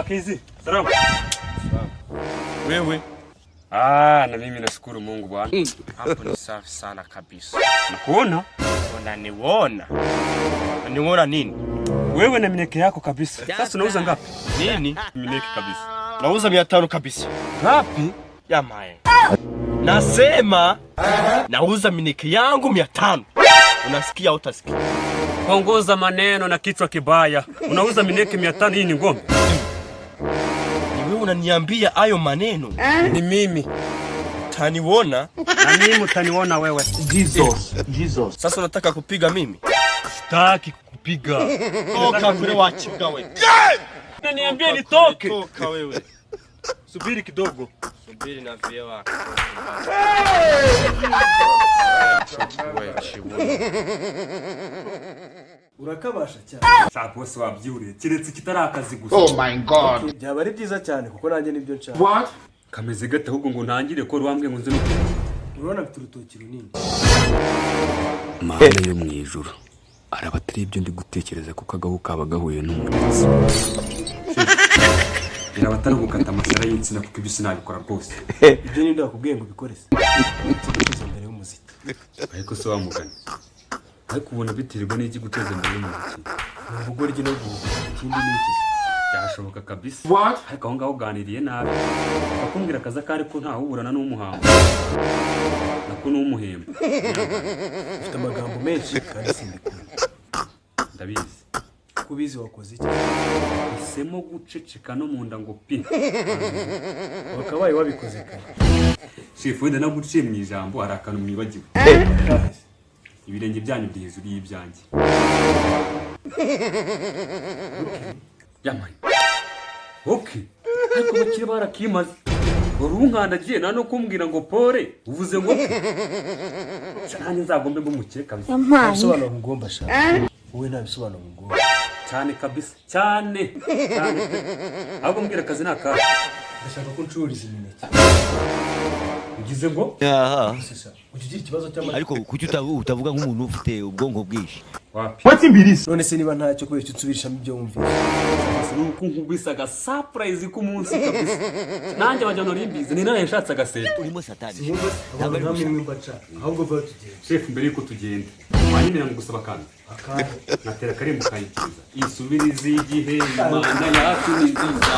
Kizi, salamu. Wewe? Na mimi nashukuru Mungu bwana. Hapo ni safi sana kabisa. Nakuona? Unaniona? Unaniona nini? Wewe na mineke yako kabisa. Sasa unauza ngapi? Nini? Mineke kabisa. Nauza 500 kabisa. Ngapi? Yamae. Nasema nauza mineke yangu 500. Unasikia au utasikia? Ongoza maneno na kichwa kibaya. Unauza mineke 500, hii ni ngombe. Ni wewe unaniambia hayo maneno? Ni mimi. Taniona? Na mimi utaniona wewe. Jesus. Sasa unataka kupiga mimi? Sitaki kukupiga. Toka kule wachika wewe. Unaniambia nitoke. Toka wewe. Subiri kidogo. Subiri na vyewa. Urakabasha cyane. Sapose wabyure. Kiretse kitarakazi gusa. Oh my god. Byaba ari byiza cyane kuko nanjye nibyo nshaka. What? Kameze gate ahubwo ngo ntangire ko rwambwe ngo nze no. Urabona mfite urutoki runini. Mana yo mu ijuru arabatari ibyo ndi gutekereza kuko agahu kaba gahuye n'umuzi. Irabatari gukata amasara y'insina kuko ibyo sinabikora rwose. Ibyo ni ndakubwiye ngo bikore se. Guteza imbere y'umuziki. Ariko so wamugana. Ariko ubona bitirirwa n'iki guteza imbere y'umuziki. Ubwo ryo no ikindi ni iki? Byashoboka kabisa. What? Ariko aho ngaho uganiriye nabi. Bakumbwira akaza kari ko nta uburana n'umuhango. Nako n'umuhemba. Ufite amagambo menshi kandi simbikunda. Ndabizi. Kubizi wakoze iki? Isemo guceceka no munda ngo pi. Wakabaye wabikoze kare. Shefu wenda naguciye mu ijambo hari akantu mwibagiwe. Ibirenge byanyu biri hejuru y'ibyanjye. Yamaye. Okay. Ariko bakire barakimaze. Urunkandagiye nta no kumbwira ngo pore uvuze ngo cyane nzagombe ngumukire kabisa. Bisobanura ngomba shaka. Wowe nta bisobanuro ngomba. Cyane kabisa. Cyane. Ahubwo mbwira akazi naka. Ndashaka ko ncururiza imineke. Ugize ngo? Sasa ugize ikibazo cy'amata. Ariko kuki utavuga nk'umuntu ufite ubwonko bwinshi? Wapi? What's in this? None se niba ntacyo kubera icyo nsubirishamo ibyo wumvise. Nuko nkubwisaga surprise ku munsi kabisa. Nanjye bajyana rimbize ni nawe yashatse agasete. Urimo satani. Ntabwo ari namwe mbaca. Ahubwo vuba tugende. Chef mbere yuko tugenda. Wanyemera ngo gusaba kandi. Natera karimbo kayikiza. Isubirize igihe Imana yacu ni nziza.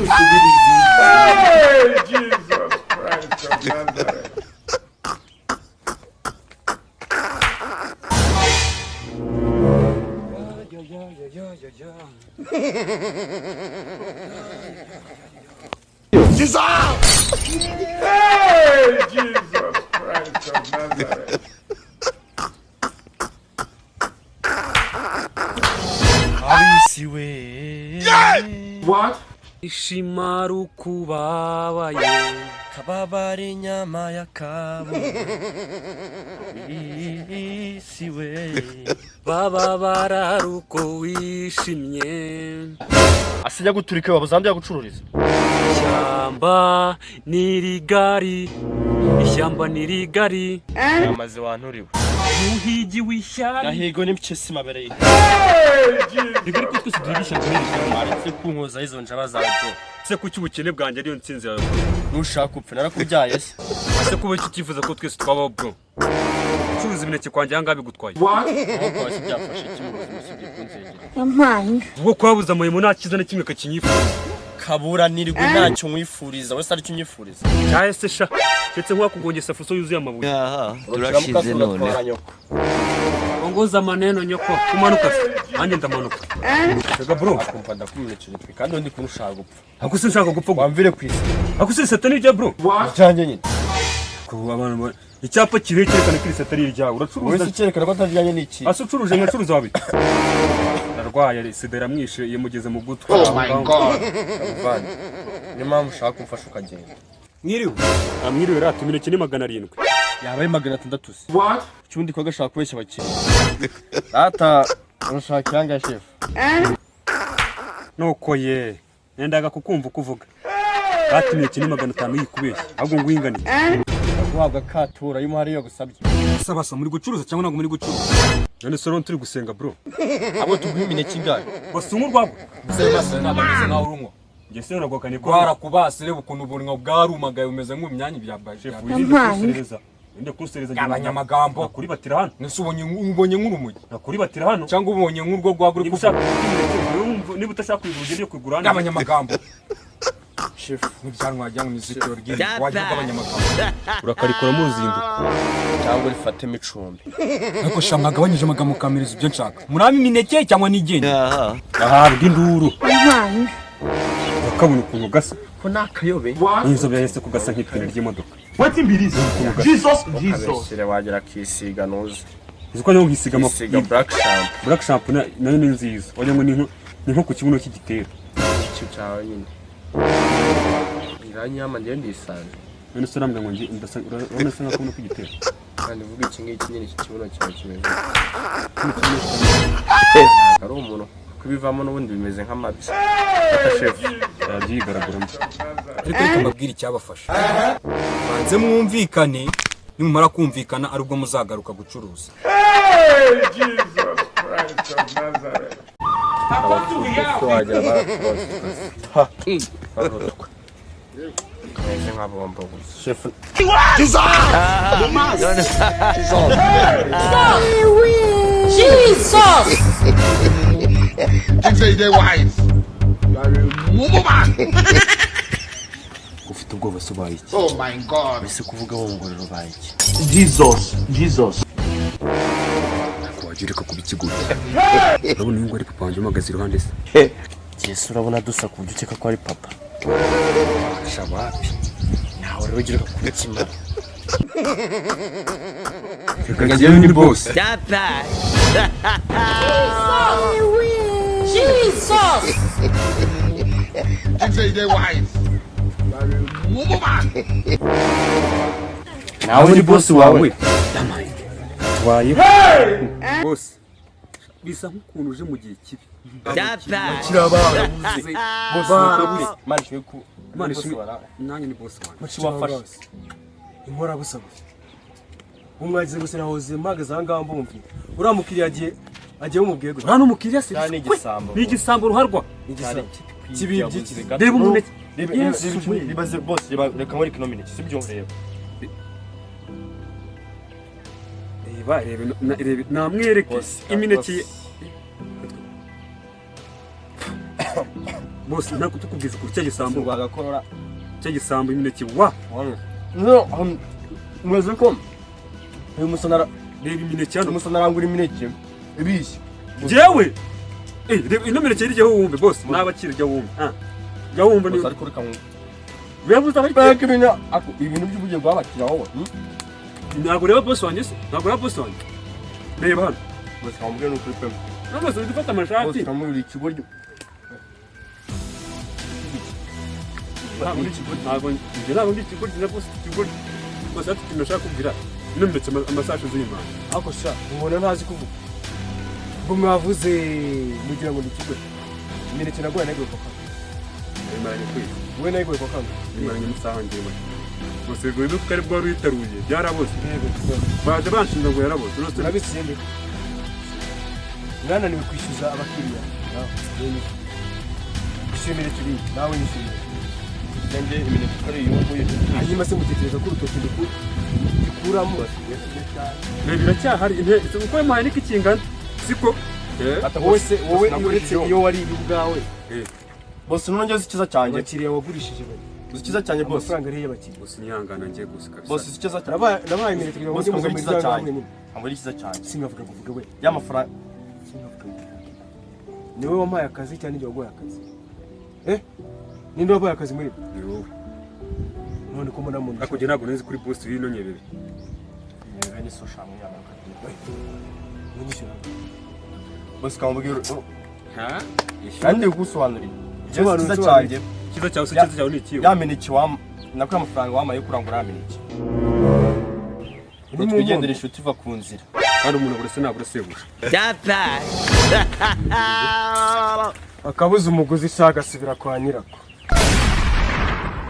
Isubirize. Hey, Jesus Christ of Nazareth. Jesus! Hey, Jesus Christ of Nazareth. What? Ishimaru kubabaye. Kababari nyama ya kabo. Isiwe. Baba bararuko wishimye. Asijya guturika babuzandi ya gucururiza. Ishyamba nirigari. Ishyamba nirigari. Amaze wanturiwe. Muhigi w'ishyari. Gahigo n'imchesi mabereye. Nigari ko twese duhigisha muri iri Aretse kunkoza izo njaba zawe. se kuki ubukene bwanjye ariyo nsinzi yawe. Nushaka upfa narakubyaye se. Ase kuba iki kifuza ko twese twabaho bro. Curuza imineke kwanjye hanga bigutwaye. What? Ahubwo wasi byafashe kimwe ubuzima sibye kunzegera. Yampaye. Ubwo kwabuza amuyemo nta kiza na kimwe kakinyifuza. Kabura nirigwe ntacyo mwifuriza wese ari cyo nyifuriza. Cyahese sha. Ndetse nk'uwakugongesa fuso yuzuye amabuye. Aha, turashize none. Ongoza maneno nyoko kumanuka se. Anje ndamanuka. Sega bro. Akumva ndakumenekeye kandi ndi kunushaka gupfa. Akusi nshaka gupfa. Wamvire kwisi. Akusi satani rya bro. What? Cyanje nyine. Ko abantu icyapa kirekekana kiri satani rya uracuruza. Wese cyerekana ko atajyanye n'iki. Asucuruje nyacuruza wabi. Narwaye sidera mwishe yemugeze mu gutwa. Oh my god. Avanye. Ni mpamvu ushaka kumfasha ukagenda. Mwiriwe. Amwiriwe ratu mineke ni 700. Yabaye 600 se. What? Cyundi ko gashaka kubeshya abakiri. Data urashaka yanga chef. Noko ye. Nendaga kukumva kuvuga. Ratu mineke ni 500 yikubeshya. Ahubwo ngwingani. Guhabwa katura yimo hariyo gusabye. Sabasa muri gucuruza cyangwa ntabwo muri gucuruza. None soro turi gusenga bro. Abo tuguha imineke ingahe? Wasungu rwabo. Sema sena nabameze nawe urumwa. Ngese uragokane ko Warakubase reba ukuntu ubunwa bwarumagaye umeze nk'umyanya bya baje. kusereza. Inde kusereza Abanyamagambo. Kuri batira hano. Nese ubonye nk'urumogi. Nakuri batira hano. Cyangwa ubonye nk'urwo rwaguri Niba utashaka kwigurira ryo kwigurana. Abanyamagambo. Chef, nibyanwa ajya mu izikiro ry'indi wajya abanyamagambo. Urakarikora mu nzinduko. Cyangwa rifate micumbi. Ariko shamwa gabanyije amagambo kamiriza ibyo nshaka. Murami imineke cyangwa nigende. Ahabwa induru. Bakabona ukuntu gasa. Ko nakayobe. Inzobe yahise kugasa nk'ipine ry'imodoka. What in Jesus? Jesus. Kabesire wagira kisiga nuze. Uko niho nkisiga Kisiga black shampoo. Black shampoo nayo ni nziza. Wagira ngo ni nko ku kibuno cy'igitero. Icyo cyawe nyine. Iranyama ngende ndisanze. None se namwe ngo ngi urabona se nk'akono kw'igitero. Kandi vuga iki ngiki nyine iki kibuno cyawe kimeze. Ari umuntu kubivamo n'ubundi bimeze nk'amabyi. Chef, yabyigaraguramo. Ariko reka mbabwire icyabafasha. Banze mwumvikane, nimumara kumvikana aribwo muzagaruka gucuruza. Hey, Jesus Christ of Nazareth. wagira barotwa. Kameze nk'abombo gusa. Chef, ufite ubwoba subaye iki? Oh my God. Ese kuvuga wongorero baye iki? Jesus. Wagira ko kubikigura. Urabona ngo ari papa wanjye umagaze iruhande se. Yesu urabona dusa ku buryo ukeka ko ari papa. Shabapi. Nawe rero ugira kubikimara. Kagajya ni boss. Nawe ni boss wawe. Waye. Boss. Bisa nk'ukuntu uje mu gihe kibi. Kirabara buze. Boss wawe. Manje ku. Imana ishimwe. Nanjye ni boss wanjye. Muci wafashe. Inkora busaba. Umwagize gusa nahoze mpagaze ahangaha mbumvi. Uramukiriye agiye umubwiye gute? Nta n'umukiriya se. Cyane igisambo. Ni igisambo ruharwa. Kibibye. Reba umuneke. Bibaze boss reka muri kino minute sibyo reba. Reba namwereke imineke. Boss nako tukubwiza ku cyagisambo Rwagakorora. cyagisambo imineke wa. No, mweze ko uyu musonara Reba imineke hano. umusonara ngura imineke ibishye. Jewe. Reba ino mineke iriho wumve boss nabakirya wumve. Ya wumve ni. Ariko reka mu. Webuza bari. Baka ibintu by'ubugiye bwabakira wowe. Ntabwo reba boss wanjye se. Ntabwo reba boss wanjye. Reba hano. Boss kamubwiye no kuri pembe. Namaze dufata amashati. Boss kamubiri ikiboryo. Ntabwo ndi ikigo na boss ikigo. Boss ati tunashaka kubwira. Ino mineke amasashe z'Imana. Ako sha, umuntu ntazi kuvuga. Ngo mwavuze mugira ngo nikigo. Imineke nagoye nagiye kwa kanga. Imana kwiye. Wowe nagiye kwa kanga. Imana musaha ngewe. Bose ngo ibuka kare bwa rwitaruye. Byaraboze. Baje banshinga ngo yaraboze. Rose Turabitsinde. Mwana ni kwishyuza abakiriya. Ishimire turi nawe nishimire. Nge imineke kare yunguye. Hanyuma se mutekereza ko urutoki dukuramo biracyahari uko yamuhaye niko ikingana siko wowe uretse iyo wari ubwawe Boss nonge zikiza cyane. abakiriya wagurishije Zikiza cyane boss. amafaranga ariyo y'abakiriya gusa nihangana ngiye gusa kabisa Boss zikiza cyane. nabaye imineke kugira ngo Boss njye ngo mu zikiza muryango cyane. hamwe nyine Amuri kiza cyane. singavuga kuvuga we Y'amafaranga. niwe wampaye akazi cyane njye wagoye akazi ninde wabaye akazi muri ni wowe none ko mbona muntu akujye ntabwo nzi kuri boss wino nyebebe Bene so shamwe y'amafaranga. nyishyura Boss kamubwira ha kandi gusobanurira. Sobanura, Kiza cyane. kiza cyawe se kiza cyawe ni ikiwe Yameneke nako amafaranga wamaye kurangura yameneke. Ni twigendera inshuti iva ku nzira. kandi umuntu burese nabura sebuje akabuza umuguzi isaga asubira kwa nyirako